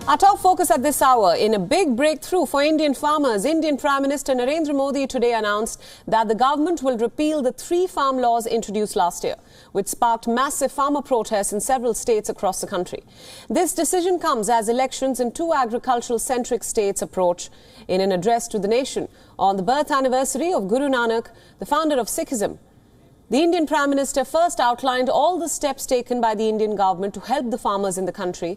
Our top focus at this hour, in a big breakthrough for Indian farmers, Indian Prime Minister Narendra Modi today announced that the government will repeal the 3 farm laws introduced last year, which sparked massive farmer protests in several states across the country. This decision comes as elections in 2 agricultural-centric states approach. In an address to the nation on the birth anniversary of Guru Nanak, the founder of Sikhism, the Indian Prime Minister first outlined all the steps taken by the Indian government to help the farmers in the country.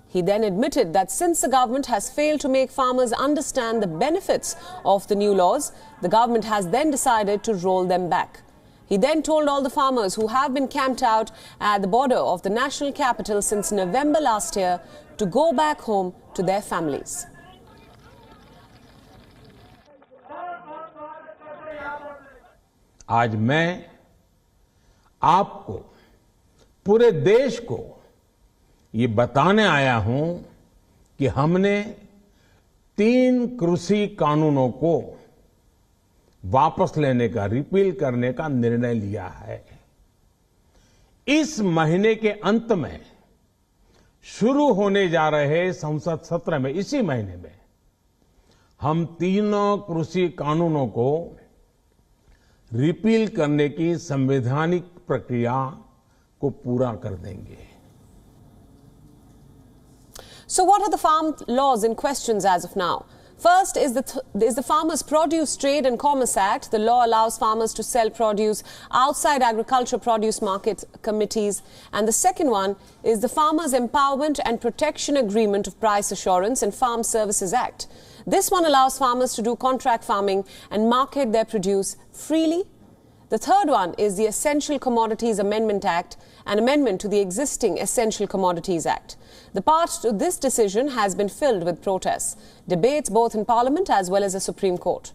He then admitted that since the government has failed to make farmers understand the benefits of the new laws, the government has then decided to roll them back. He then told all the farmers who have been camped out at the border of the national capital since November last year to go back home to their families. आज मैं आपको, पूरे देश को ये बताने आया हूं कि हमने 3 कृषि कानूनों को वापस लेने का, रिपील करने का निर्णय लिया है। इस महीने के अंत में शुरू होने जा रहे संसद सत्र में, इसी महीने में, हम तीनों कृषि कानूनों को रिपील करने की संवैधानिक प्रक्रिया को पूरा कर देंगे। So what are the farm laws in questions as of now? First is the Farmers' Produce Trade and Commerce Act. The law allows farmers to sell produce outside agriculture produce market committees. And the second one is the Farmers' Empowerment and Protection Agreement of Price Assurance and Farm Services Act. This one allows farmers to do contract farming and market their produce freely. The third one is the Essential Commodities Amendment Act, an amendment to the existing Essential Commodities Act. The path to this decision has been filled with protests, debates both in Parliament as well as the Supreme Court.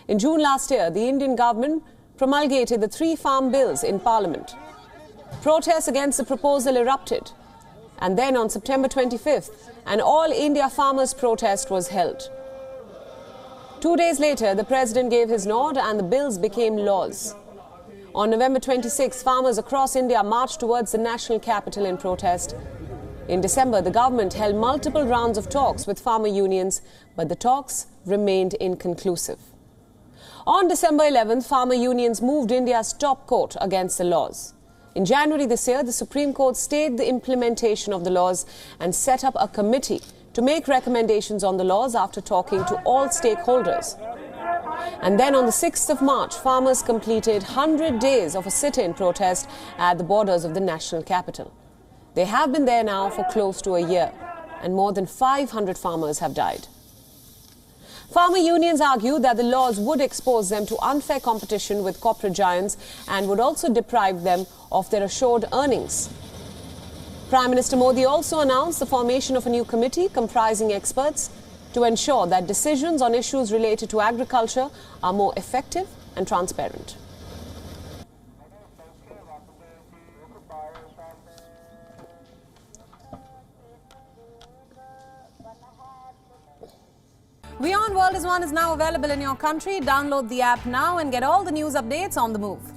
In June last year, the Indian government promulgated the 3 farm bills in Parliament. Protests against the proposal erupted. And then on September 25th, an All India Farmers' protest was held. 2 days later, the President gave his nod and the bills became laws. On November 26, farmers across India marched towards the national capital in protest. In December, the government held multiple rounds of talks with farmer unions, but the talks remained inconclusive. On December 11th, farmer unions moved India's top court against the laws. In January this year, the Supreme Court stayed the implementation of the laws and set up a committee to make recommendations on the laws after talking to all stakeholders. And then on the 6th of March, farmers completed 100 days of a sit-in protest at the borders of the national capital. They have been there now for close to a year, and more than 500 farmers have died. Farmer unions argue that the laws would expose them to unfair competition with corporate giants and would also deprive them of their assured earnings. Prime Minister Modi also announced the formation of a new committee comprising experts to ensure that decisions on issues related to agriculture are more effective and transparent. WION World is now available in your country. Download the app now and get all the news updates on the move.